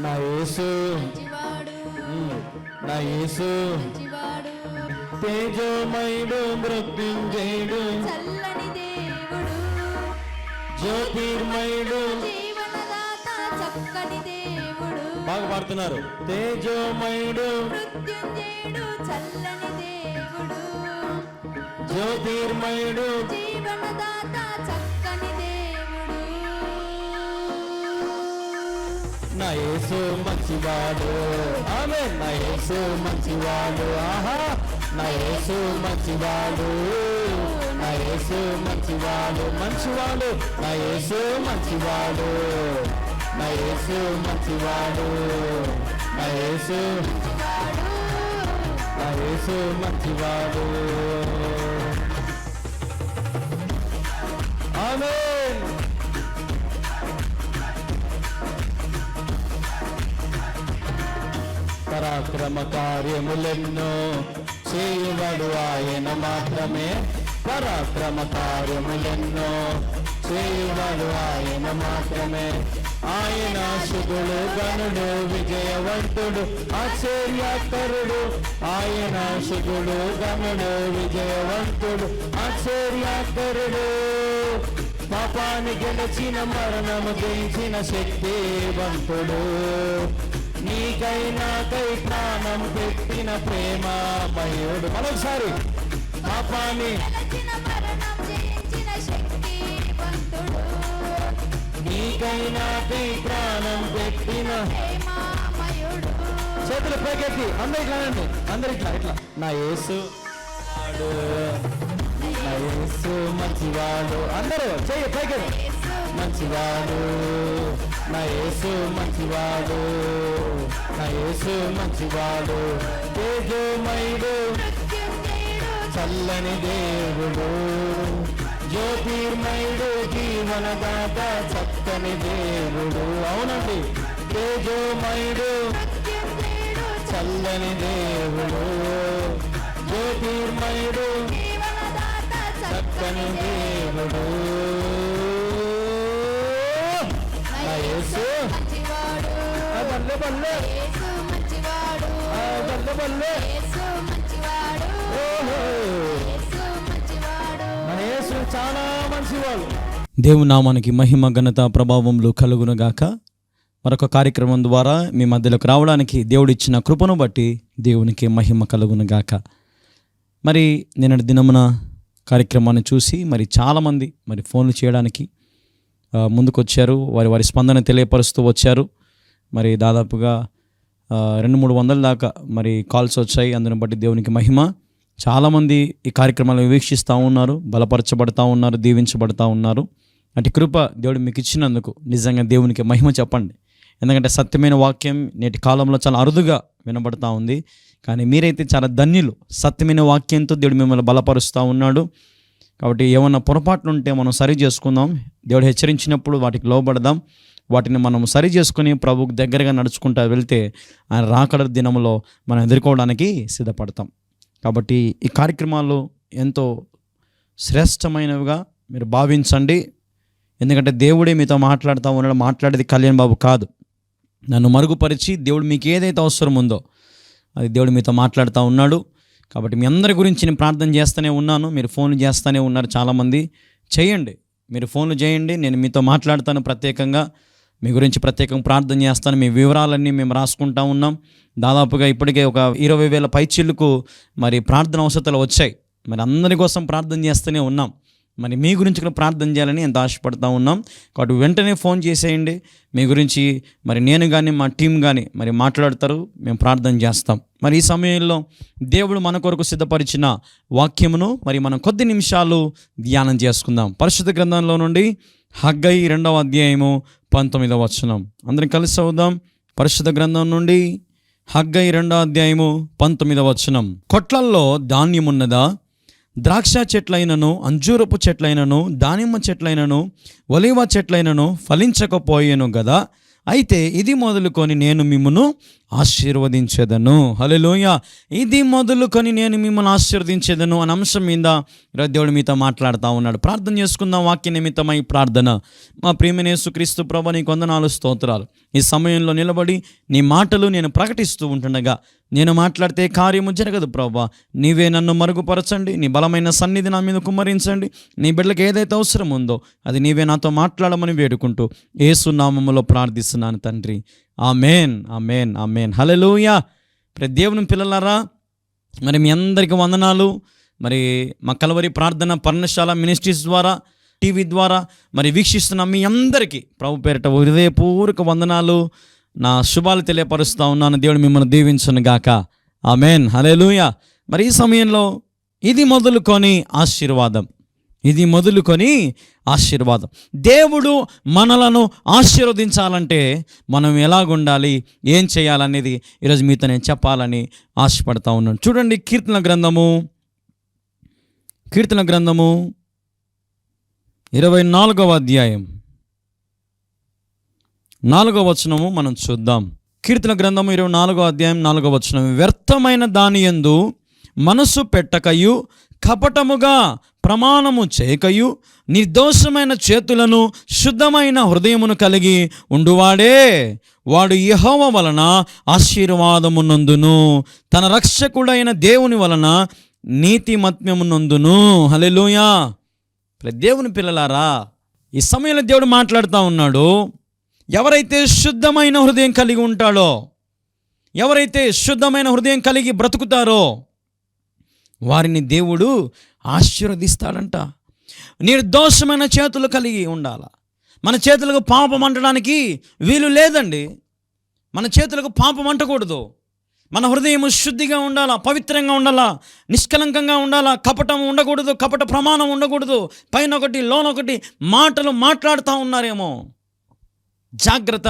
నా యేసు నా యేసు తేజోమయుడు మృత్యుంజయుడు చల్లని దేవుడు జ్యోతిర్మయుడు జీవనదాత చక్కని దేవుడు. బాగా పాడుతున్నారు. తేజోమయుడు మృత్యుంజయుడు చల్లని దేవుడు జ్యోతిర్మయుడు జీవనదాత చక్కని దేవుడు. నా యేసు మంచివాడు. ఆమేన్. నా యేసు మంచివాడు. ఆహా. నా యేసు మంచివాడు. నా యేసు మంచివాడు. మంచివాడు. నా యేసు మంచివాడు. నా యేసు మంచివాడు. నా యేసు నా యేసు మంచివాడు. ఆమేన్. పరాక్రమ కార్యములెన్నో చేయువాడు ఆయన మాత్రమే. పరాక్రమ కార్యములెన్నో చేయువాడు ఆయన మాత్రమే. ఆయన శుద్ధుడు గనుడు విజయవంతుడు ఆశ్చర్యకరుడు. ఆయన శుద్ధుడు గనుడు విజయవంతుడు ఆశ్చర్యకరుడు. పాపాన్ని గెలిచిన మరణము జయించిన శక్తివంతుడు. నీకై నాకై ప్రాణం పెట్టిన ప్రేమమయుడు. మరొకసారి. పాపాన్ని గెలిచిన మరణం జయించిన శక్తివంతుడు. నీకై నాకై ప్రాణం పెట్టిన ప్రేమమయుడు. చేతులు పైకెత్తి అందరు ఇట్లా అనండి. అందరు ఇట్లా ఇట్లా. నా యేసు వాడు. నా యేసు మంచివాడు. అందరూ చెయ్యి పైకెత్తి. మంచివాడు. నా యేసు మంచివాడు. నా యేసు మంచివాడు. తేజోమయుడు చల్లని దేవుడు. జ్యోతిర్మయుడు జీవనదాత చక్కని దేవుడు. అవునండి. తేజోమయుడు చల్లని దేవుడు. జ్యోతిర్మయుడు చక్కని దేవుడు. నా యేసు మంచివాడు. బల్లె బల్లె యేసు మంచివాడు. బల్లె బల్లె. యేసు మంచివాడు. ఓహో. యేసు మంచివాడు. మన యేసు చాలా మంచివాడు. దేవుని నామానికి మహిమ ఘనత ప్రభావములు కలుగునుగాక. మరొక కార్యక్రమం ద్వారా మీ మధ్యలోకి రావడానికి దేవుడిచ్చిన కృపను బట్టి దేవునికి మహిమ కలుగునుగాక. మరి నిన్నటి దినమున కార్యక్రమాన్ని చూసి మరి చాలామంది మరి ఫోన్లు చేయడానికి ముందుకు వచ్చారు. వారి స్పందన తెలియపరుస్తూ వచ్చారు. మరి దాదాపుగా 200-300 దాకా మరి కాల్స్ వచ్చాయి. అందుని బట్టి దేవునికి మహిమ. చాలామంది ఈ కార్యక్రమాలను వీక్షిస్తూ ఉన్నారు, బలపరచబడతా ఉన్నారు, దీవించబడతా ఉన్నారు. అటు కృప దేవుడు మీకు ఇచ్చినందుకు నిజంగా దేవునికి మహిమ చెప్పండి. ఎందుకంటే సత్యమైన వాక్యం నేటి కాలంలో చాలా అరుదుగా వినబడతా ఉంది. కానీ మీరైతే చాలా ధన్యులు. సత్యమైన వాక్యంతో దేవుడు మిమ్మల్ని బలపరుస్తూ ఉన్నాడు. కాబట్టి ఏమన్నా పొరపాట్లు ఉంటే మనం సరి చేసుకుందాం. దేవుడు హెచ్చరించినప్పుడు వాటికి లోబడదాం. వాటిని మనం సరి చేసుకుని ప్రభువుకు దగ్గరగా నడుచుకుంటూ వెళ్తే ఆయన రాకడ దినంలో మనం ఎదుర్కోవడానికి సిద్ధపడతాం. కాబట్టి ఈ కార్యక్రమాలు ఎంతో శ్రేష్టమైనవిగా మీరు భావించండి. ఎందుకంటే దేవుడే మీతో మాట్లాడుతూ ఉన్నాడు. మాట్లాడేది కళ్యాణ్ బాబు కాదు. నన్ను మరుగుపరిచి దేవుడు మీకు ఏదైతే అవసరం ఉందో అది దేవుడు మీతో మాట్లాడుతూ ఉన్నాడు. కాబట్టి మీ అందరి గురించి నేను ప్రార్థన చేస్తూనే ఉన్నాను. మీరు ఫోన్లు చేస్తూనే ఉన్నారు చాలామంది. చేయండి, మీరు ఫోన్లు చేయండి. నేను మీతో మాట్లాడతాను ప్రత్యేకంగా. మీ గురించి ప్రత్యేకంగా ప్రార్థన చేస్తాను. మీ వివరాలన్నీ మేము రాసుకుంటా ఉన్నాం. దాదాపుగా ఇప్పటికే ఒక 20,000 పైచిళ్ళకు మరి ప్రార్థన అవసరాలు వచ్చాయి. మరి అందరి కోసం ప్రార్థన చేస్తూనే ఉన్నాం. మరి మీ గురించి కూడా ప్రార్థన చేయాలని ఎంతో ఆశపడతా ఉన్నాం. కాబట్టి వెంటనే ఫోన్ చేసేయండి. మీ గురించి మరి నేను కానీ మా టీం కానీ మరి మాట్లాడతారు, మేము ప్రార్థన చేస్తాం. మరి ఈ సమయంలో దేవుడు మన కొరకు సిద్ధపరిచిన వాక్యమును మరి మనం కొద్ది నిమిషాలు ధ్యానం చేసుకుందాం. పరిశుద్ధ గ్రంథంలో నుండి హగ్గై 2వ అధ్యాయము 19వ వచనం. అందరం కలిసి చదువుదాం. పరిశుద్ధ గ్రంథం నుండి హగ్గై 2వ అధ్యాయము 19వ వచనం. కొట్లల్లో ధాన్యమున్నదా? ద్రాక్ష చెట్లైనను, అంజూరపు చెట్లైనను, దానిమ్మ చెట్లైనను, ఒలీవ చెట్లైనను ఫలించకపోయేను గదా. అయితే ఇది మొదలుకొని నేను మిమ్మను ఆశీర్వదించేదను. హల్లెలూయా. ఇది మొదలుకొని నేను మిమ్మల్ని ఆశీర్వదించేదను అనే అంశం మీద దేవుడు మీతో మాట్లాడుతూ ఉన్నాడు. ప్రార్థన చేసుకుందాం. వాక్య నిమిత్తమై ప్రార్థన. మా ప్రియమైన యేసుక్రీస్తు ప్రభువా, నీకు వందనాలు, స్తోత్రాలు. ఈ సమయంలో నిలబడి నీ మాటలు నేను ప్రకటిస్తూ ఉంటుండగా నేను మాట్లాడితే కార్యము జరగదు ప్రభువా. నీవే నన్ను మరుగుపరచండి. నీ బలమైన సన్నిధి నా మీద కుమ్మరించండి. నీ బిడ్డలకు ఏదైతే అవసరం ఉందో అది నీవే నాతో మాట్లాడమని వేడుకుంటూ యేసు నామములో ప్రార్థిస్తున్నాను తండ్రి. ఆమేన్, ఆమేన్, ఆమేన్. హల్లెలూయా. ప్రతి దేవుని పిల్లలారా, మరి మీ అందరికీ వందనాలు. మరి మా కల్వరి ప్రార్థన పర్ణశాల మినిస్ట్రీస్ ద్వారా, టీవీ ద్వారా మరి వీక్షిస్తున్న మీ అందరికీ ప్రభు పేరిట హృదయపూర్వక వందనాలు, నా శుభాలు తెలియపరుస్తూ ఉన్నాను. దేవుడు మిమ్మల్ని దీవించును గాక. ఆమేన్, హల్లెలూయా. మరి ఈ సమయంలో ఇది మొదలుకొని ఆశీర్వాదం, ఇది మొదలుకొని ఆశీర్వాదం. దేవుడు మనలను ఆశీర్వదించాలంటే మనం ఎలాగుండాలి, ఏం చేయాలనేది ఈరోజు మీతో నేను చెప్పాలని ఆశపడతా ఉన్నాను. చూడండి, కీర్తన గ్రంథము 24వ అధ్యాయం 4వ వచనము మనం చూద్దాం. కీర్తన గ్రంథము 24వ అధ్యాయం 4వ వచనం. వ్యర్థమైన దాని యందు మనసు పెట్టకయు, కపటముగా ప్రమాణము చేయకయు, నిర్దోషమైన చేతులను, శుద్ధమైన హృదయమును కలిగి ఉండువాడే వాడు యెహోవా వలన ఆశీర్వాదమునందును, తన రక్షకుడైన దేవుని వలన నీతిమత్యమునందును. హల్లెలూయా. దేవుని పిల్లలారా, ఈ సమయంలో దేవుడు మాట్లాడుతూ ఉన్నాడు. ఎవరైతే శుద్ధమైన హృదయం కలిగి ఉంటాడో, ఎవరైతే శుద్ధమైన హృదయం కలిగి బ్రతుకుతారో వారిని దేవుడు ఆశీర్వదిస్తాడంట. నిర్దోషమైన చేతులు కలిగి ఉండాల. మన చేతులకు పాపం అంటడానికి వీలు లేదండి. మన చేతులకు పాపం అంటకూడదు. మన హృదయం శుద్ధిగా ఉండాలా, పవిత్రంగా ఉండాలా, నిష్కలంకంగా ఉండాలా. కపటం ఉండకూడదు, కపట ప్రమాణం ఉండకూడదు. పైన ఒకటి లోనొకటి మాటలు మాట్లాడుతూ ఉన్నారేమో, జాగ్రత్త.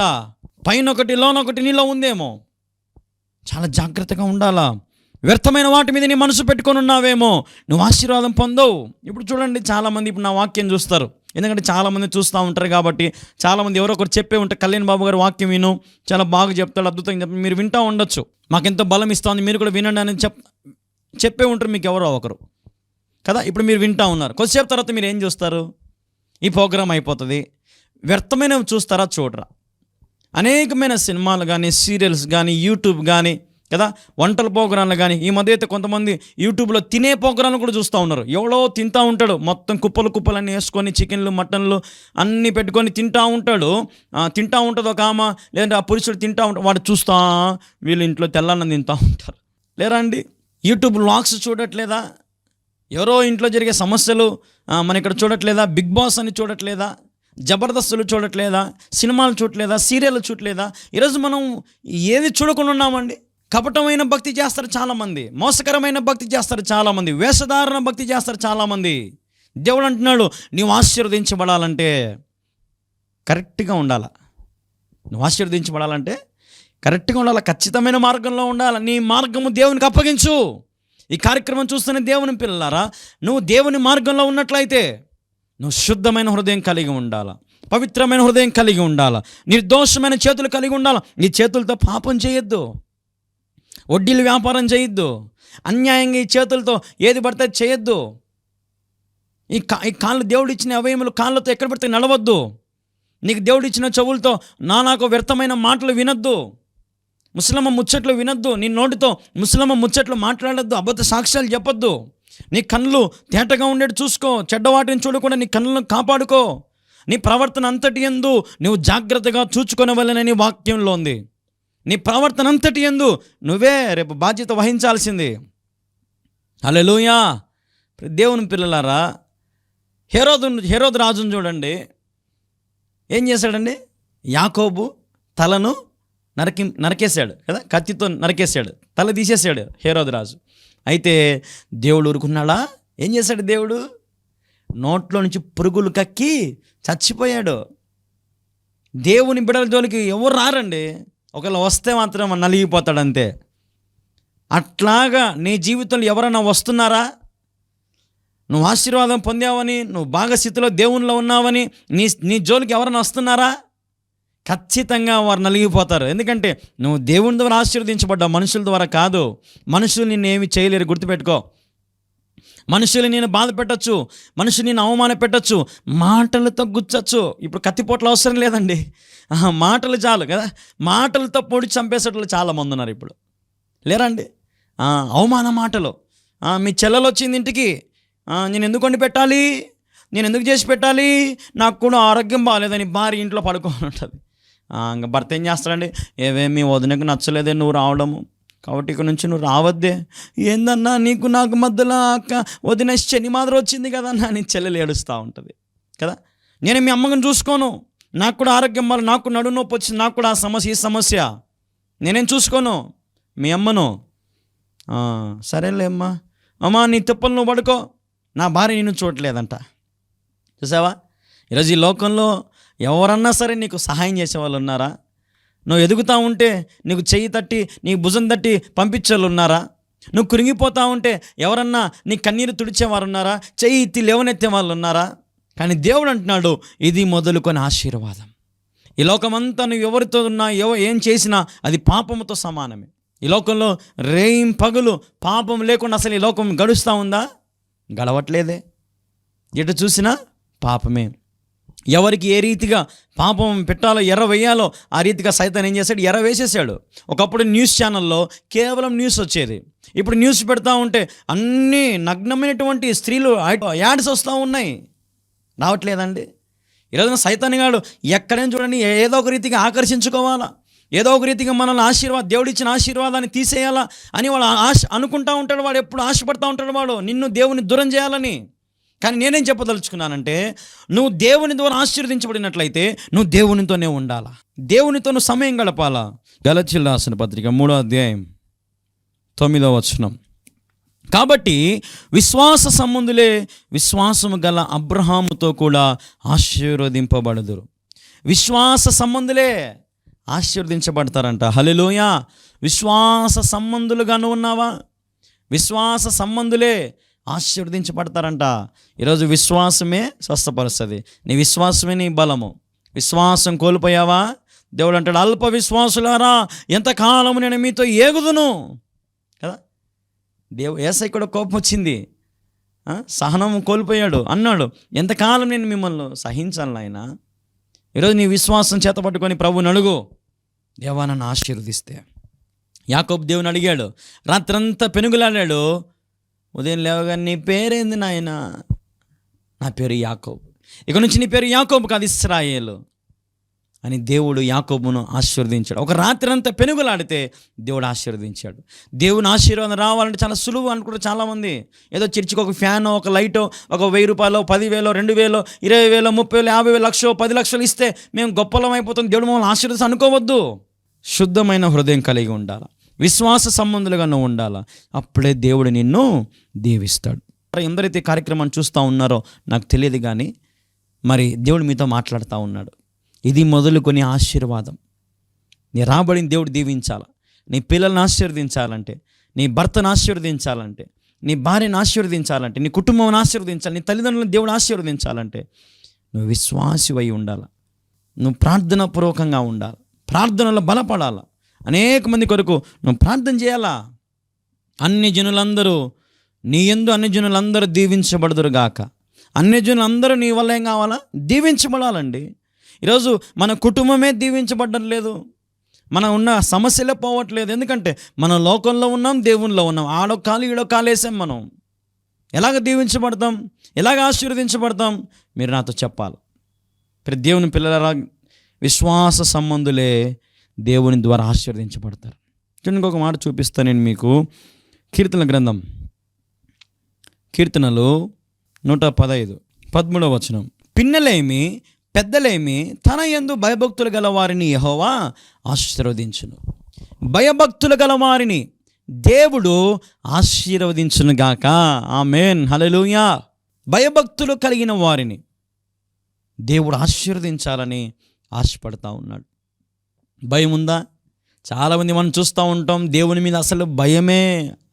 పైన ఒకటి లోనొకటి నీలో ఉందేమో, చాలా జాగ్రత్తగా ఉండాలా. వ్యర్థమైన వాటి మీద నీ మనసు పెట్టుకొని ఉన్నావేమో, నువ్వు ఆశీర్వాదం పొందవు. ఇప్పుడు చూడండి, చాలామంది ఇప్పుడు నా వాక్యం చూస్తారు. ఎందుకంటే చాలామంది చూస్తూ ఉంటారు కాబట్టి చాలామంది ఎవరో ఒకరు చెప్పే ఉంటారు, కళ్యాణ్ బాబు గారు వాక్యం విను, చాలా బాగా చెప్తాడు, అద్భుతంగా చెప్తాడు, మీరు వింటూ ఉండొచ్చు, మాకెంతో బలం ఇస్తుంది, మీరు కూడా వినండి అని చెప్పే ఉంటారు మీకు ఎవరో ఒకరు కదా. ఇప్పుడు మీరు వింటూ ఉన్నారు. కొద్దిసేపు తర్వాత మీరు ఏం చూస్తారు? ఈ ప్రోగ్రాం అయిపోతుంది, వ్యర్థమైనవి చూస్తారా? చూడరా? అనేకమైన సినిమాలు కానీ, సీరియల్స్ కానీ, యూట్యూబ్ కానీ కదా, వంటల ప్రోగ్రాంలు కానీ. ఈ మధ్య అయితే కొంతమంది యూట్యూబ్లో తినే ప్రోగ్రాంలు కూడా చూస్తూ ఉన్నారు. ఎవడో తింటూ ఉంటాడు, మొత్తం కుప్పలన్నీ వేసుకొని చికెన్లు మటన్లు అన్నీ పెట్టుకొని తింటూ ఉంటాడు. తింటూ ఉంటుంది ఒక ఆమె, లేదంటే ఆ పురుషుడు తింటూ ఉంటాడు, వాడు చూస్తా వీళ్ళు ఇంట్లో తెల్లన్నం తింటూ ఉంటారు. లేరా అండి? యూట్యూబ్ వ్లాగ్స్ చూడట్లేదా? ఎవరో ఇంట్లో జరిగే సమస్యలు మన ఇక్కడ చూడట్లేదా? బిగ్ బాస్ అని చూడట్లేదా? జబర్దస్తులు చూడట్లేదా? సినిమాలు చూడట్లేదా? సీరియల్ చూడట్లేదా? ఈరోజు మనం ఏది చూడకుండా ఉన్నామండి? కపటమైన భక్తి చేస్తారు చాలామంది, మోసకరమైన భక్తి చేస్తారు చాలామంది, వేషధారణ భక్తి చేస్తారు చాలామంది. దేవుడు అంటున్నాడు, నీవు ఆశీర్వదించబడాలంటే కరెక్ట్గా ఉండాలి. నువ్వు ఆశీర్వదించబడాలంటే కరెక్ట్గా ఉండాలి, ఖచ్చితమైన మార్గంలో ఉండాలి. నీ మార్గము దేవునికి అప్పగించు. ఈ కార్యక్రమం చూస్తున్న దేవుని పిల్లలారా, నువ్వు దేవుని మార్గంలో ఉన్నట్లయితే నువ్వు శుద్ధమైన హృదయం కలిగి ఉండాలా, పవిత్రమైన హృదయం కలిగి ఉండాలా, నిర్దోషమైన చేతులు కలిగి ఉండాలా. ఈ చేతులతో పాపం చేయొద్దు, వడ్డీలు వ్యాపారం చేయొద్దు, అన్యాయంగా ఈ చేతులతో ఏది పడితే చేయొద్దు. ఈ కాళ్ళు, దేవుడు ఇచ్చిన అవయములు కాళ్ళతో ఎక్కడ పడితే నడవద్దు. నీకు దేవుడు ఇచ్చిన చెవులతో నానాకు వ్యర్థమైన మాటలు వినొద్దు, ముసలమ్మ ముచ్చట్లు వినొద్దు, నీ నోటితో ముసలమ్మ ముచ్చట్లు మాట్లాడొద్దు, అబద్ధ సాక్ష్యాలు చెప్పొద్దు. నీ కళ్ళు తేటగా ఉండేది చూసుకో, చెడ్డవాటిని చూడకుండా నీ కళ్ళను కాపాడుకో. నీ ప్రవర్తన అంతటి యందు నువ్వు జాగ్రత్తగా చూచుకొనవలెనని వాక్యంలో ఉంది. నీ ప్రవర్తన అంతటి యందు నువ్వే రేపు బాధ్యత వహించాల్సింది. హల్లెలూయా. దేవుని పిల్లలారా, హేరోదు రాజును చూడండి, ఏం చేశాడండి? యాకోబు తలను నరికేశాడు కదా, కత్తితో నరికేశాడు, తల తీసేశాడు హేరోదు రాజు. అయితే దేవుడు ఊరుకున్నాడా? ఏం చేశాడు దేవుడు? నోట్లో నుంచి పురుగులు కక్కి చచ్చిపోయాడు. దేవుని బిడ్డల జోలికి ఎవరు రారండి, ఒకవేళ వస్తే మాత్రం నలిగిపోతాడంతే. అట్లాగా నీ జీవితంలో ఎవరైనా వస్తున్నారా? నువ్వు ఆశీర్వాదం పొందావని, నువ్వు బాగా స్థితిలో దేవునిలో ఉన్నావని నీ జోలికి ఎవరైనా వస్తున్నారా? ఖచ్చితంగా వారు నలిగిపోతారు. ఎందుకంటే నువ్వు దేవుని ద్వారా ఆశీర్వదించబడ్డావు, మనుషుల ద్వారా కాదు. మనుషులు నిన్ను ఏమి చేయలేరు, గుర్తుపెట్టుకో. మనుషులు నేను బాధ పెట్టచ్చు, మనుషులు నేను అవమాన పెట్టచ్చు, మాటలతో గుచ్చచ్చు. ఇప్పుడు కత్తిపోట్లు అవసరం లేదండి, మాటలు చాలు కదా. మాటలతో పొడి చంపేసేట్లు చాలామంది ఉన్నారు ఇప్పుడు, లేరండి? అవమాన మాటలు. మీ చెల్లెలు వచ్చింది ఇంటికి, నేను ఎందుకు వండి పెట్టాలి, నేను ఎందుకు చేసి పెట్టాలి, నాకు కూడా ఆరోగ్యం బాగాలేదని భార్య ఇంట్లో పడుకోని ఉంటుంది. ఇంకా భర్త ఏం చేస్తాడండి? ఏవేమి వదినకు నచ్చలేదే నువ్వు రావడము, కాబట్టి ఇక్కడ నుంచి నువ్వు రావద్దే. ఏందన్నా నీకు నాకు మధ్యలో అక్క వదిన శని మాదిరి వచ్చింది కదన్నా, నీ చెల్లెలు ఏడుస్తూ ఉంటుంది కదా. నేను మీ అమ్మని చూసుకోను, నాకు కూడా ఆరోగ్యం బాగా, నాకు నడుము నొప్పి వచ్చింది, నాకు కూడా ఆ సమస్య ఈ సమస్య, నేనేం చూసుకోను మీ అమ్మను. సరేలే అమ్మా నీ తిప్పలు నువ్వు పడుకో, నా భార్య నిన్ను చూడలేదంట. చూసావా? ఈరోజు ఈ లోకంలో ఎవరన్నా సరే నీకు సహాయం చేసేవాళ్ళు ఉన్నారా? నువ్వు ఎదుగుతూ ఉంటే నీకు చెయ్యి తట్టి నీ భుజం తట్టి పంపించేవాళ్ళు ఉన్నారా? నువ్వు కురింగిపోతూ ఉంటే ఎవరన్నా నీ కన్నీరు తుడిచేవారు ఉన్నారా? చెయ్యి ఎత్తి లేవనెత్తే వాళ్ళు ఉన్నారా? కానీ దేవుడు అంటున్నాడు, ఇది మొదలుకొని ఆశీర్వాదం. ఈ లోకమంతా నువ్వు ఎవరితో ఉన్నా ఏం చేసినా అది పాపముతో సమానమే. ఈ లోకంలో రేయిం పగులు పాపం లేకుండా అసలు ఈ లోకం గడుస్తూ ఉందా? గడవట్లేదే. ఎటు చూసినా పాపమే. ఎవరికి ఏ రీతిగా పాపం పెట్టాలో, ఎర్ర వేయాలో ఆ రీతిగా సైతాన్ ఏం చేశాడు? ఎర్ర వేసేసాడు. ఒకప్పుడు న్యూస్ ఛానల్లో కేవలం న్యూస్ వచ్చేది. ఇప్పుడు న్యూస్ పెడతా ఉంటే అన్నీ నగ్నమైనటువంటి స్త్రీలు యాడ్స్ వస్తూ ఉన్నాయి. రావట్లేదండి? ఈరోజున సైతాన్ గాడు ఎక్కడైనా చూడండి ఏదో ఒక రీతిగా ఆకర్షించుకోవాలా, ఏదో ఒక రీతిగా మనల్ని దేవుడిచ్చిన ఆశీర్వాదాన్ని తీసేయాలా అని వాడు అనుకుంటూ ఉంటాడు. వాడు ఎప్పుడు ఆశపడుతూ ఉంటాడు వాడు నిన్ను దేవుని దూరం చేయాలని. కానీ నేనేం చెప్పదలుచుకున్నానంటే, నువ్వు దేవుని ద్వారా ఆశీర్వదించబడినట్లయితే నువ్వు దేవునితోనే ఉండాలా, దేవునితో నువ్వు సమయం గడపాలా. గలతీయులకు రాసిన పత్రిక 3వ అధ్యాయం 9వ వచనం. కాబట్టి విశ్వాస సంబంధులే విశ్వాసము గల అబ్రహాముతో కూడా ఆశీర్వదింపబడుదురు. విశ్వాస సంబంధులే ఆశీర్వదించబడతారంట. హల్లెలూయా. విశ్వాస సంబంధులుగా నువ్వు ఉన్నావా? విశ్వాస సంబంధులే ఆశీర్వదించబడతారంట. ఈరోజు విశ్వాసమే స్వస్థపరుస్తుంది. నీ విశ్వాసమే నీ బలము. విశ్వాసం కోల్పోయావా? దేవుడు అంటాడు, అల్ప విశ్వాసులారా ఎంతకాలము నేను మీతో ఏగుదును కదా. యేసయ్య కూడా కోపం వచ్చింది, సహనం కోల్పోయాడు, అన్నాడు ఎంతకాలం నేను మిమ్మల్ని సహించాలి నాయన. ఈరోజు నీ విశ్వాసం చేతపట్టుకొని ప్రభువుని అడుగు, దేవా నన్ను ఆశీర్వదిస్తే. యాకోబు దేవుని అడిగాడు, రాత్రంతా పెనుగులాడాడు. ఉదయం లేవగా నీ పేరేంది నాయన? నా పేరు యాకోబు. ఇక నుంచి నీ పేరు యాకోబు కాదు, ఇశ్రాయేలు అని దేవుడు యాకోబును ఆశీర్వదించాడు. ఒక రాత్రి అంతా పెనుగులాడితే దేవుడు ఆశీర్వదించాడు. దేవుని ఆశీర్వాదం రావాలంటే చాలా సులువు అనుకుంటారు చాలామంది. ఏదో చర్చికి ఒక ఫ్యానో, ఒక లైటో, ఒక 1000 రూపాయలు, 10,000, 2,000, 20,000, 30,000, 50,000, 1,00,000, 10 లక్షలు ఇస్తే మేము గొప్పలం అయిపోతాం, దేవుడు మమ్మల్ని ఆశీర్వదించి అనుకోవద్దు. శుద్ధమైన హృదయం కలిగి ఉండాలి, విశ్వాస సంబంధులుగా నువ్వు ఉండాలా. అప్పుడే దేవుడు నిన్ను దీవిస్తాడు. ఎందరైతే కార్యక్రమాన్ని చూస్తూ ఉన్నారో నాకు తెలియదు, కానీ మరి దేవుడు మీతో మాట్లాడుతూ ఉన్నాడు. ఇది మొదలుకొని ఆశీర్వాదం. నీ రాబడిని దేవుడు దీవించాలా, నీ పిల్లల్ని ఆశీర్వదించాలంటే, నీ భర్తను ఆశీర్వదించాలంటే, నీ భార్యను ఆశీర్వదించాలంటే, నీ కుటుంబాన్ని ఆశీర్వదించాలి, నీ తల్లిదండ్రులను దేవుడు ఆశీర్వదించాలంటే నువ్వు విశ్వాసివై ఉండాలి. నువ్వు ప్రార్థనాపూర్వకంగా ఉండాలి, ప్రార్థనలో బలపడాలి. అనేక మంది కొరకు నువ్వు ప్రార్థన చేయాలా. అన్ని జనులందరూ నీ యందు అన్ని జనులందరూ దీవించబడుదురుగాక. అన్ని జనులందరూ నీ వల్ల ఏం కావాలా? దీవించబడాలండి. ఈరోజు మన కుటుంబమే దీవించబడడం లేదు, మనం ఉన్న సమస్యలే పోవట్లేదు. ఎందుకంటే మనం లోకంలో ఉన్నాం, దేవునిలో ఉన్నాం. ఆడో కాలు ఈడో కాలు వేసాం. మనం ఎలాగ దీవించబడతాం, ఎలాగ ఆశీర్వదించబడతాం? మీరు నాతో చెప్పాలి. ప్రతి దేవుని పిల్లల విశ్వాస సంబంధులే దేవుని ద్వారా ఆశీర్వదించబడతారు. ఇంకొక మాట చూపిస్తాను నేను మీకు. కీర్తనల గ్రంథం, కీర్తనలు 115 13వ వచనం. పిన్నలేమి పెద్దలేమి తన యందు భయభక్తులు గల వారిని యెహోవా ఆశీర్వదించును. భయభక్తులు గల వారిని దేవుడు ఆశీర్వదించును గాక. ఆమేన్, హల్లెలూయా. భయభక్తులు కలిగిన వారిని దేవుడు ఆశీర్వదించాలని ఆశపడతా ఉన్నాడు. భయం ఉందా? చాలామంది మనం చూస్తూ ఉంటాం, దేవుని మీద అసలు భయమే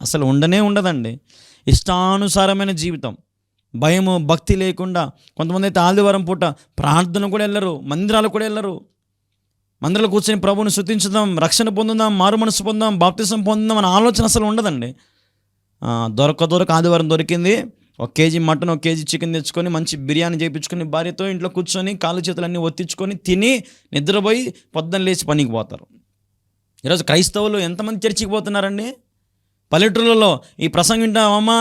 అసలు ఉండదండి. ఇష్టానుసారమైన జీవితం, భయము భక్తి లేకుండా. కొంతమంది అయితే ఆదివారం పూట ప్రార్థన కూడా వెళ్ళరు, మందిరాలు కూడా వెళ్ళరు. మందిరాలు కూర్చొని ప్రభువుని స్తుతించుదాం, రక్షణ పొందుదాం, మారు మనసు పొందాం, బాప్తిసం పొందుదాం అనే ఆలోచన అసలు ఉండదండి. దొరక ఆదివారం దొరికింది, 1 కేజీ మటన్ 1 కేజీ చికెన్ తెచ్చుకొని మంచి బిర్యానీ చేయించుకొని భార్యతో ఇంట్లో కూర్చొని కాళ్ళు చేతులన్నీ ఒత్తించుకొని తిని నిద్రపోయి పొద్దున్న లేచి పనికి పోతారు. ఈరోజు క్రైస్తవులు ఎంతమంది చర్చికి పోతున్నారండి? పల్లెటూళ్ళలో ఈ ప్రసంగం వింటావమ్మా,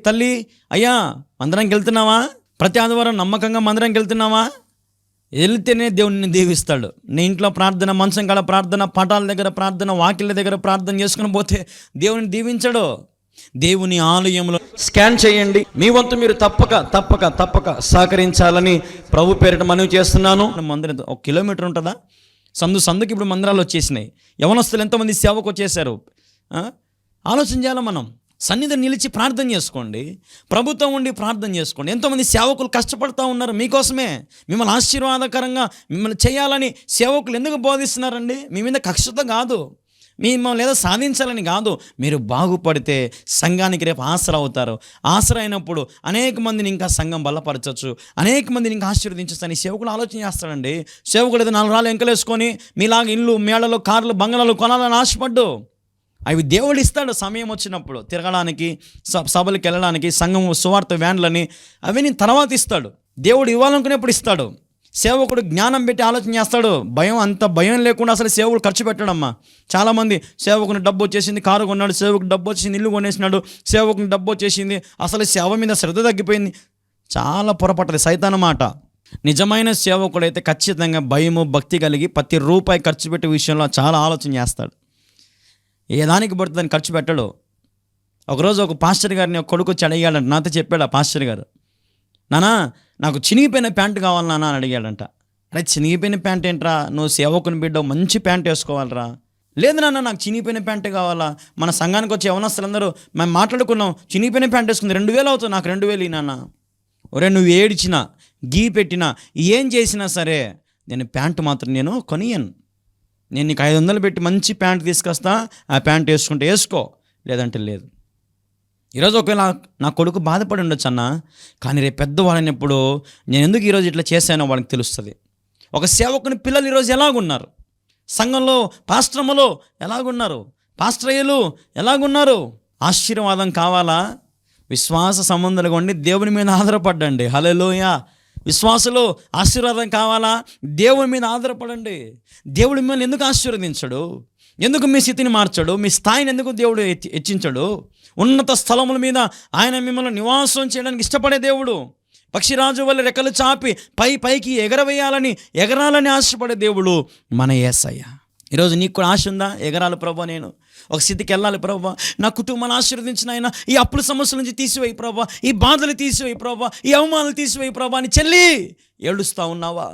తల్లి అయ్యా మందిరానికి వెళ్తున్నావా? ప్రతి ఆదివారం నమ్మకంగా మందిరానికి వెళ్తున్నావా? వెళ్తేనే దేవుడిని దీవిస్తాడు. నీ ఇంట్లో ప్రార్థన, మంచం కాడ ప్రార్థన, పటాల దగ్గర ప్రార్థన, వాకిళ్ళ దగ్గర ప్రార్థన చేసుకుని పోతే దేవుని దీవించడు. దేవుని ఆలయంలో స్కాన్ చేయండి. మీ వంతు మీరు తప్పక సహకరించాలని ప్రభు పేరిట మనవి చేస్తున్నాను. మందిరం 1 కిలోమీటర్ ఉంటుందా? సందుకి ఇప్పుడు మందిరాలు వచ్చేసినాయి. యవనస్తులు ఎంతమంది సేవకు వచ్చేసారు. ఆలోచన చేయాలి. మనం సన్నిధిని నిలిచి ప్రార్థన చేసుకోండి, ప్రభుత్వం ఉండి ప్రార్థన చేసుకోండి. ఎంతోమంది సేవకులు కష్టపడుతూ ఉన్నారు మీకోసమే, మిమ్మల్ని ఆశీర్వాదకరంగా మిమ్మల్ని చేయాలని సేవకులు ఎందుకు బోధిస్తున్నారండి? మీ మీద కక్షత కాదు, మిమ్మల్ని ఏదో సాధించాలని కాదు. మీరు బాగుపడితే సంఘానికి రేపు ఆసరా అవుతారు. ఆసరా అయినప్పుడు అనేక మందిని ఇంకా సంఘం బలపరచవచ్చు, అనేక మందిని ఇంకా ఆశీర్వదించవచ్చు అని సేవకులు ఆలోచన చేస్తాడండి. సేవకుడు ఏదో 4 రాళ్ళు ఎంకలేసుకొని మీలాగా ఇల్లు, మేడలు, కార్లు, బంగళాలు కొనాలని ఆశపడ్డు. అవి దేవుడు ఇస్తాడు సమయం వచ్చినప్పుడు, తిరగడానికి, సభలకు వెళ్ళడానికి, సంఘం సువార్త వ్యాన్లని అవన్నీ తర్వాత ఇస్తాడు. దేవుడు ఇవ్వాలనుకునేప్పుడు ఇస్తాడు. సేవకుడు జ్ఞానం పెట్టి ఆలోచన చేస్తాడు. అంత భయం లేకుండా అసలు సేవకుడు ఖర్చు పెట్టడమ్మా. చాలామంది సేవకుని డబ్బు వచ్చేసింది, కారు కొన్నాడు, సేవకుని డబ్బు వచ్చేసింది, ఇల్లు కొనేసినాడు, సేవకుని డబ్బు వచ్చేసింది, అసలు సేవ మీద శ్రద్ధ తగ్గిపోయింది. చాలా పొరపట్టది సైతాను మాట. నిజమైన సేవకుడైతే ఖచ్చితంగా భయము భక్తి కలిగి ప్రతి రూపాయి ఖర్చు పెట్టే విషయంలో చాలా ఆలోచన చేస్తాడు. ఏ దానికి పడుతుందని ఖర్చు పెట్టడు. ఒకరోజు ఒక పాస్టర్ గారిని ఒక కొడుకు వచ్చి అడిగాడంట. నాతో చెప్పాడు ఆ పాస్టర్ గారు, నానా నాకు చినిగిపోయిన ప్యాంటు కావాలి నాన్న అని అడిగాడంట. అరే చినిగిపోయిన ప్యాంట్ ఏంట్రా, నువ్వు సేవకుని బిడ్డ, మంచి ప్యాంట్ వేసుకోవాలరా. లేదు నాన్న నాకు చినిగిపోయిన ప్యాంటే కావాలా. మన సంఘానికి వచ్చి యవనస్తులందరూ మేము మాట్లాడుకున్నాం, చినిగిపోయిన ప్యాంట్ వేసుకుంది 2000 అవుతుంది, నాకు 2000 నాన్న. ఒరే నువ్వు ఏడిచినా గీ పెట్టినా ఏం చేసినా సరే నేను ప్యాంటు మాత్రం నేను కొనియను. నేను నీకు 500 పెట్టి మంచి ప్యాంట్ తీసుకొస్తా, ఆ ప్యాంట్ వేసుకుంటే వేసుకో, లేదంటే లేదు. ఈరోజు ఒకవేళ నా కొడుకు బాధపడి ఉండొచ్చు అన్న, కానీ రేపు పెద్దవాళ్ళైనప్పుడు నేను ఎందుకు ఈరోజు ఇట్లా చేశానో వాళ్ళకి తెలుస్తుంది. ఒక సేవకుని పిల్లలు ఈరోజు ఎలాగున్నారు, సంఘంలో పాస్టర్మలో ఎలాగున్నారు, పాస్టరయ్యలు ఎలాగున్నారు. ఆశీర్వాదం కావాలా? విశ్వాస సంబంధాలుగా ఉండి దేవుని మీద ఆధారపడండి. హల్లెలూయా. విశ్వాసలో ఆశీర్వాదం కావాలా? దేవుని మీద ఆధారపడండి. దేవుడు మిమ్మల్ని ఎందుకు ఆశీర్వదించడు? ఎందుకు మీ స్థితిని మార్చడు? మీ స్థాయిని ఎందుకు దేవుడు హెచ్చించడు? ఉన్నత స్థలముల మీద ఆయన మిమ్మల్ని నివాసం చేయడానికి ఇష్టపడే దేవుడు. పక్షిరాజు వల్ల రెక్కలు చాపి పైకి ఎగరాలని ఆశపడే దేవుడు మన యేసయ్య. ఈరోజు నీకు కూడా ఆశ ఉందా? ఎగరాలి ప్రభా, నేను ఒక స్థితికి వెళ్ళాలి ప్రభా, నా కుటుంబాన్ని ఆశీర్వదించిన ఆయన, ఈ అప్పుల సమస్యల నుంచి తీసివేయి ప్రభా, ఈ బాధలు తీసివేయి ప్రభా, ఈ అవమానాలు తీసివేయి ప్రభా అని చెల్లి ఏడుస్తూ ఉన్నావా?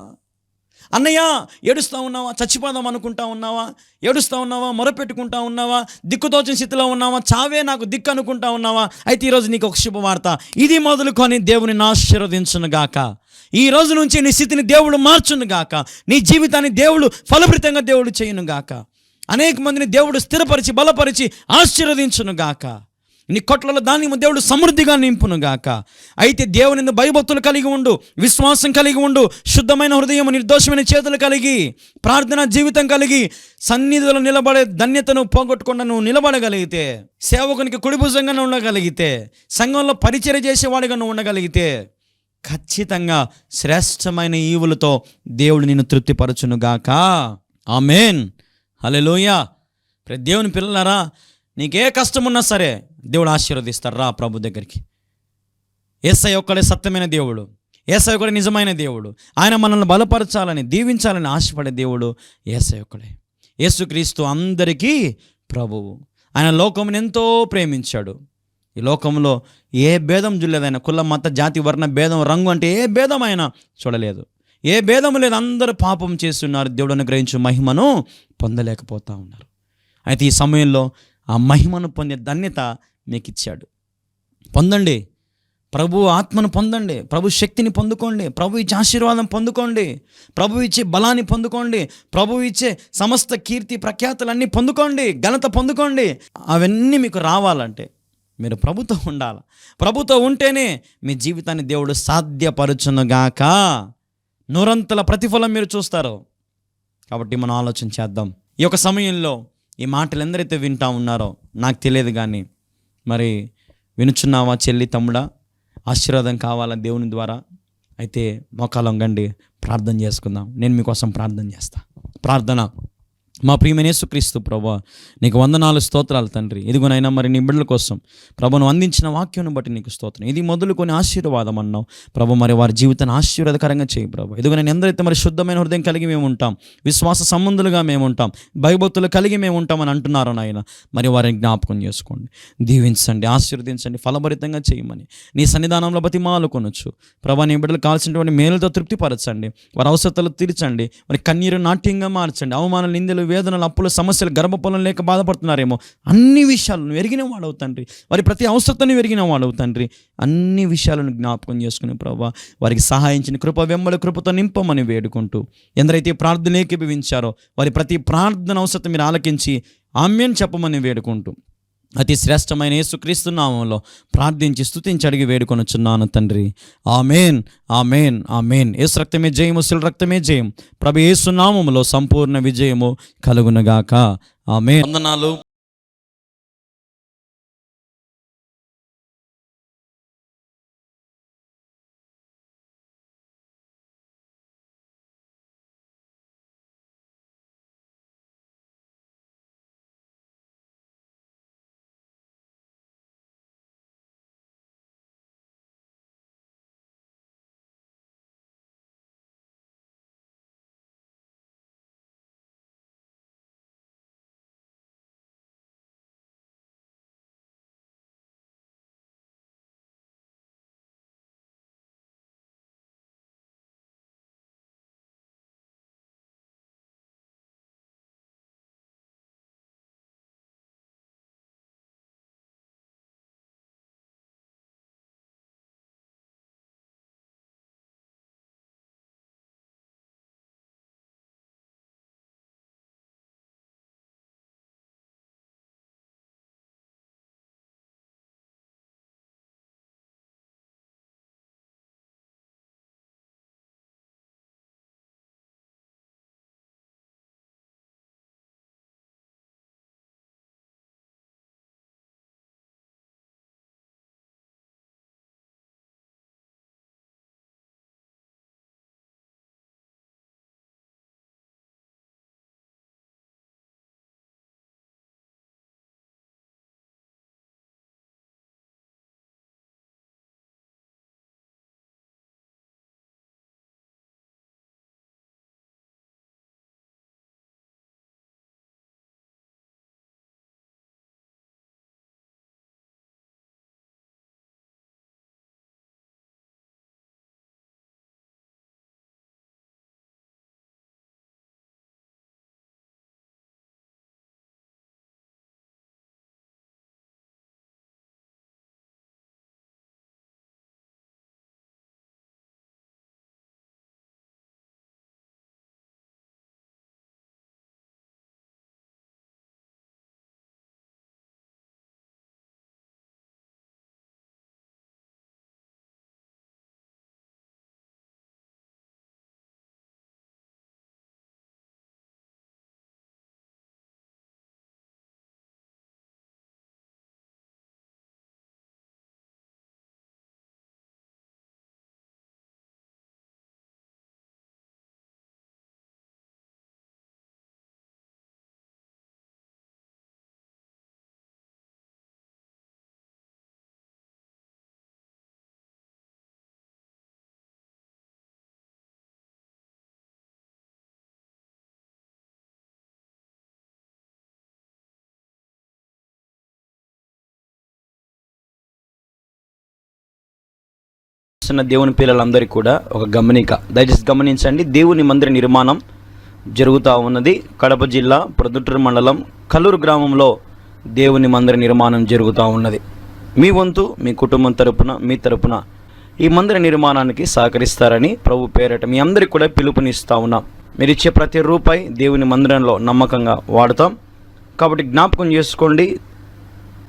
అన్నయ్య ఏడుస్తూ ఉన్నావా? చచ్చిపోదాం అనుకుంటా ఉన్నావా? ఏడుస్తూ ఉన్నావా? మొరపెట్టుకుంటా ఉన్నావా? దిక్కుతోచిన స్థితిలో ఉన్నావా? చావే నాకు దిక్కు అనుకుంటా ఉన్నావా? అయితే ఈరోజు నీకు ఒక శుభవార్త. ఇది మొదలుకొని దేవుని ఆశీర్వదించును గాక. ఈ రోజు నుంచి నీ స్థితిని దేవుడు మార్చును గాక. నీ జీవితాన్ని దేవుడు ఫలభరితంగా దేవుడు చేయును గాక. అనేక మందిని దేవుడు స్థిరపరిచి బలపరిచి ఆశీర్వదించును గాక. నీ కొట్లలో ధాన్యము దేవుడు సమృద్ధిగా నింపును గాక. అయితే దేవుని భయభక్తులు కలిగి ఉండు, విశ్వాసం కలిగి ఉండు, శుద్ధమైన హృదయం, నిర్దోషమైన చేతులు కలిగి, ప్రార్థన జీవితం కలిగి, సన్నిధిలో నిలబడే ధన్యతను పోగొట్టకుండా నువ్వు నిలబడగలిగితే, సేవకునికి కుడిభుజంగా ఉండగలిగితే, సంఘంలో పరిచర్య చేసేవాడిగా నువ్వు ఉండగలిగితే, ఖచ్చితంగా శ్రేష్టమైన ఈవులతో దేవుడు నిన్ను తృప్తిపరచును గాక. ఆమేన్, హల్లెలూయా. ప్రతి దేవుని పిల్లలారా, నీకే కష్టం ఉన్నా సరే దేవుడు ఆశీర్వదిస్తారు. రా ప్రభు దగ్గరికి. యేసయ్య ఒక్కడే సత్యమైన దేవుడు. యేసయ్య కూడా నిజమైన దేవుడు. ఆయన మనల్ని బలపరచాలని, దీవించాలని ఆశపడే దేవుడు యేసయ్య ఒక్కడే. యేసుక్రీస్తు అందరికీ ప్రభువు. ఆయన లోకమును ఎంతో ప్రేమించాడు. ఈ లోకంలో ఏ భేదం చూడలేదు ఆయన. కుల, మత, జాతి, వర్ణ భేదం, రంగు అంటే ఏ భేదం ఆయన చూడలేదు. ఏ భేదం లేదు. అందరూ పాపం చేస్తున్నారు, దేవుడు అనుగ్రహించు మహిమను పొందలేకపోతూ ఉన్నారు. అయితే ఈ సమయంలో ఆ మహిమను పొందే ధన్యత మీకు ఇచ్చాడు. పొందండి, ప్రభు ఆత్మను పొందండి, ప్రభు శక్తిని పొందుకోండి, ప్రభు ఇచ్చే ఆశీర్వాదం పొందుకోండి, ప్రభు ఇచ్చే బలాన్ని పొందుకోండి, ప్రభు ఇచ్చే సమస్త కీర్తి ప్రఖ్యాతులన్నీ పొందుకోండి, ఘనత పొందుకోండి. అవన్నీ మీకు రావాలంటే మీరు ప్రభుతో ఉండాలి. ప్రభుతో ఉంటేనే మీ జీవితాన్ని దేవుడు సాధ్యపరచునుగాక. నూరంతల ప్రతిఫలం మీరు చూస్తారు. కాబట్టి మనం ఆలోచన చేద్దాం. ఈ యొక్క సమయంలో ఈ మాటలు ఎందరైతే వింటా ఉన్నారో నాకు తెలియదు, కానీ మరి వినుచున్నావా చెల్లి, తమ్ముడా? ఆశీర్వాదం కావాలా దేవుని ద్వారా? అయితే మోకాలు వంగండి, ప్రార్థన చేసుకుందాం. నేను మీకోసం ప్రార్థన చేస్తా. ప్రార్థన. మా ప్రియమైన యేసుక్రీస్తు ప్రభువా, నీకు వందనాలు, స్తోత్రాలు తండ్రి. ఇదిగోనైనా మరి నీ బిడ్డల కోసం ప్రభును అందించిన వాక్యం బట్టి నీకు స్తోత్రం. ఇది మొదలుకొని ఆశీర్వాదం అన్నావు ప్రభు. మరి వారి జీవితాన్ని ఆశీర్వాదకరంగా చేయి ప్రభు. ఇదిగో నేను ఎందరైతే మరి శుద్ధమైన హృదయం కలిగి మేము ఉంటాం, విశ్వాస సంబంధులుగా మేము ఉంటాం, భయభక్తులు కలిగి మేము ఉంటామని అంటున్నారో నాయన, మరి వారిని జ్ఞాపకం చేసుకోండి, దీవించండి, ఆశీర్వదించండి, ఫలభరితంగా చేయమని నీ సన్నిధానంలో బతిమాలు కొనొచ్చు ప్రభా. నీ బిడ్డలు కావాల్సినటువంటి మేలుతో తృప్తిపరచండి, వారి అవసరతలు తీర్చండి, వారి కన్నీరు నాట్యంగా మార్చండి. అవమానాలు, నిందలు, వేదనలు, అప్పులు, సమస్యలు, గర్భఫలం లేక బాధపడుతున్నారేమో, అన్ని విషయాలను ఎరిగిన వాడవు తండ్రి. వారి ప్రతి అవసరతను ఎరిగిన వాడవు తండ్రి. అన్ని విషయాలను జ్ఞాపకం చేసుకుని ప్రభా వారికి సహాయించిన కృప వెంబడి కృపతో నింపమని వేడుకుంటూ, ఎందరైతే ప్రార్థన ఏకీభవించారో వారి ప్రతి ప్రార్థన అవసరం మీరు ఆలకించి ఆమేన్ చెప్పమని వేడుకుంటూ, అతి శ్రేష్టమైన యేసుక్రీస్తు నామములో ప్రార్థించి స్తుతించి అడిగి వేడుకొనుచున్నాను తండ్రి. ఆమేన్, ఆమేన్, ఆమేన్. యేసు రక్తమే జయము, శిలువ రక్తమే జయం. ప్రభు యేసు నామములో సంపూర్ణ విజయము కలుగునుగాక. ఆమేన్. వందనాలు. దేవుని పిల్లలందరికీ కూడా ఒక గమనిక, దయచేసి గమనించండి. దేవుని మందిర నిర్మాణం జరుగుతూ ఉన్నది. కడప జిల్లా ప్రొద్దుటూరు మండలం కల్లూరు గ్రామంలో దేవుని మందిర నిర్మాణం జరుగుతూ ఉన్నది. మీ వంతు మీ కుటుంబం తరపున, మీ తరపున ఈ మందిర నిర్మాణానికి సహకరిస్తారని ప్రభు పేరట మీ అందరికీ కూడా పిలుపునిస్తూ ఉన్నాం. మీరు ఇచ్చే ప్రతి రూపాయి దేవుని మందిరంలో నమ్మకంగా వాడతాం. కాబట్టి జ్ఞాపకం చేసుకోండి,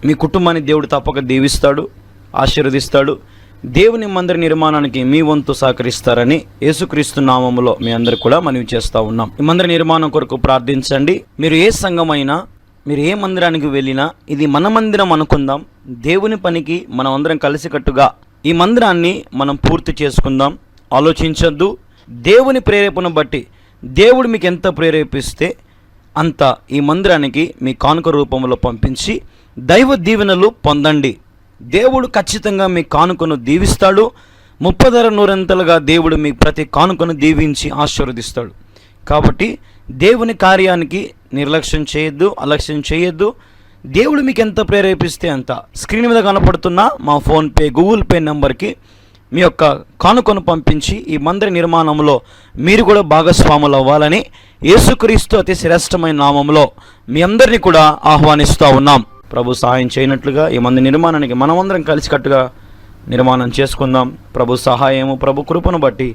మీ కుటుంబాన్ని దేవుడు తప్పక దీవిస్తాడు, ఆశీర్వదిస్తాడు. దేవుని మందిర నిర్మాణానికి మీ వంతు సహకరిస్తారని యేసుక్రీస్తు నామములో మీ అందరికి కూడా మనవి చేస్తూ ఉన్నాం. ఈ మందిర నిర్మాణం కొరకు ప్రార్థించండి. మీరు ఏ సంఘమైనా, మీరు ఏ మందిరానికి వెళ్ళినా ఇది మన మందిరం అనుకుందాం. దేవుని పనికి మనం అందరం కలిసికట్టుగా ఈ మందిరాన్ని మనం పూర్తి చేసుకుందాం. ఆలోచించొద్దు. దేవుని ప్రేరేపణ బట్టి దేవుడు మీకు ఎంత ప్రేరేపిస్తే అంత ఈ మందిరానికి మీ కానుక రూపంలో పంపించి దైవ దీవెనలు పొందండి. దేవుడు ఖచ్చితంగా మీ కానుకను దీవిస్తాడు. 30 దేవుడు మీ ప్రతి కానుకను దీవించి ఆశీర్వదిస్తాడు. కాబట్టి దేవుని కార్యానికి నిర్లక్ష్యం చేయొద్దు, అలక్ష్యం చేయొద్దు. దేవుడు మీకు ఎంత ప్రేరేపిస్తే అంత స్క్రీన్ మీద కనపడుతున్న మా ఫోన్పే, గూగుల్ పే నెంబర్కి మీ యొక్క కానుకను పంపించి ఈ మందిర నిర్మాణంలో మీరు కూడా భాగస్వాములు అవ్వాలని యేసుక్రీస్తు అతి శ్రేష్టమైన నామంలో మీ అందరినీ కూడా ఆహ్వానిస్తూ ఉన్నాం. ప్రభు సహాయం చేయనట్లుగా ఈ మందిర నిర్మాణానికి మనమందరం కలిసికట్టుగా నిర్మాణం చేసుకుందాం. ప్రభు సహాయము, ప్రభు కృపను బట్టి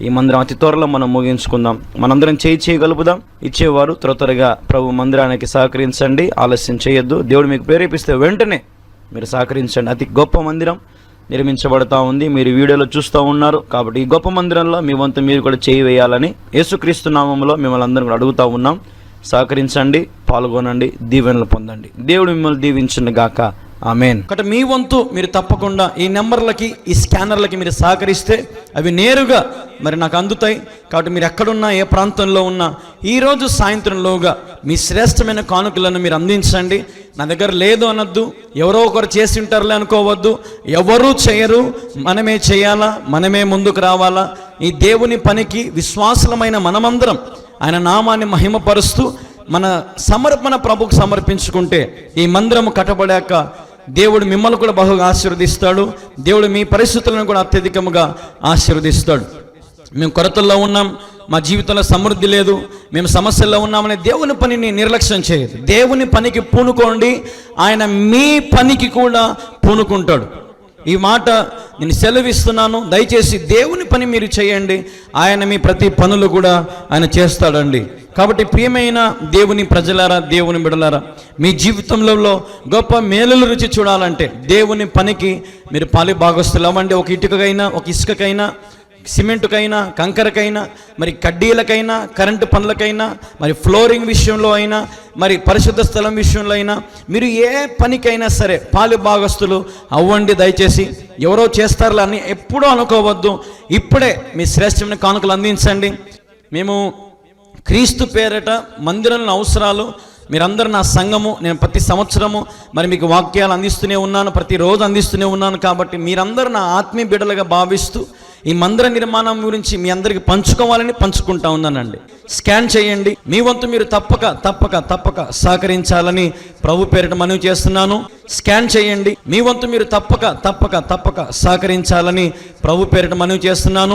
ఈ మందిరం అతి త్వరలో మనం ముగించుకుందాం. మనందరం చేయగలుపుదాం. ఇచ్చేవారు త్వరగా ప్రభు మందిరానికి సహకరించండి, ఆలస్యం చేయొద్దు. దేవుడు మీకు ప్రేరేపిస్తే వెంటనే మీరు సహకరించండి. అతి గొప్ప మందిరం నిర్మించబడతా ఉంది, మీరు వీడియోలో చూస్తూ ఉన్నారు. కాబట్టి ఈ గొప్ప మందిరంలో మీ వంతు మీరు కూడా చేయి వేయాలని యేసుక్రీస్తు నామంలో మిమ్మల్ని అందరం కూడా అడుగుతూ ఉన్నాం. సహకరించండి, పాల్గొనండి, దీవెనలు పొందండి. దేవుడు మిమ్మల్ని దీవించును గాక. ఆమేన్. కాబట్టి మీ వంతు మీరు తప్పకుండా ఈ నెంబర్లకి, ఈ స్కానర్లకి మీరు సహకరిస్తే అవి నేరుగా మరి నాకు అందుతాయి. కాబట్టి మీరు ఎక్కడున్నా, ఏ ప్రాంతంలో ఉన్నా ఈరోజు సాయంత్రంలోగా మీ శ్రేష్టమైన కానుకలను మీరు అందించండి. నా దగ్గర లేదు అనొద్దు, ఎవరో ఒకరు చేసి ఉంటారులే అనుకోవద్దు. ఎవరూ చేయరు, మనమే చేయాలా, మనమే ముందుకు రావాలా. ఈ దేవుని పనికి విశ్వాసులమైన మనమందరం ఆయన నామాన్ని మహిమపరుస్తూ మన సమర్పణ ప్రభుకు సమర్పించుకుంటే ఈ మందిరము కట్టబడాక దేవుడు మిమ్మల్ని కూడా బహుగా ఆశీర్వదిస్తాడు. దేవుడు మీ పరిస్థితులను కూడా అత్యధికంగా ఆశీర్వదిస్తాడు. మేము కొరతల్లో ఉన్నాం, మా జీవితంలో సమృద్ధి లేదు, మేము సమస్యల్లో ఉన్నామనే దేవుని పనిని నిర్లక్ష్యం చేయదు. దేవుని పనికి పూనుకోండి, ఆయన మీ పనికి కూడా పూనుకుంటాడు. ఈ మాట నేను సెలవిస్తున్నాను. దయచేసి దేవుని పని మీరు చేయండి, ఆయన మీ ప్రతి పనులు కూడా ఆయన చేస్తాడండి. కాబట్టి ప్రియమైన దేవుని ప్రజలారా, దేవుని బిడలారా, మీ జీవితంలో గొప్ప మేలులు రుచి చూడాలంటే దేవుని పనికి మీరు పాలి భాగస్తులు అవ్వండి. ఒక ఇటుకకైనా, ఒక ఇసుకకైనా, సిమెంటుకైనా, కంకరకైనా, మరి కడ్డీలకైనా, కరెంటు పనులకైనా, మరి ఫ్లోరింగ్ విషయంలో అయినా, మరి పరిశుద్ధ స్థలం విషయంలో అయినా మీరు ఏ పనికైనా సరే పాలి భాగస్తులు అవ్వండి. దయచేసి ఎవరో చేస్తారులే అని ఎప్పుడూ అనుకోవద్దు. ఇప్పుడే మీ శ్రేష్టమైన కానుకలు అందించండి. మేము క్రీస్తు పేరట మందిరంలో అవసరాలు, మీరందరూ నా సంఘము, నేను ప్రతి సంవత్సరము మరి మీకు వాక్యాలు అందిస్తూనే ఉన్నాను, ప్రతిరోజు అందిస్తూనే ఉన్నాను. కాబట్టి మీరందరూ నా ఆత్మీయ బిడ్డలుగా భావిస్తూ ఈ మందిర నిర్మాణం గురించి మీ అందరికి పంచుకోవాలని పంచుకుంటా ఉన్నానండి. స్కాన్ చేయండి. మీ వంతు మీరు తప్పక సహకరించాలని ప్రభు పేరిట మనవి చేస్తున్నాను. స్కాన్ చేయండి. మీ వంతు మీరు తప్పక సహకరించాలని ప్రభు పేరిట మనవి చేస్తున్నాను.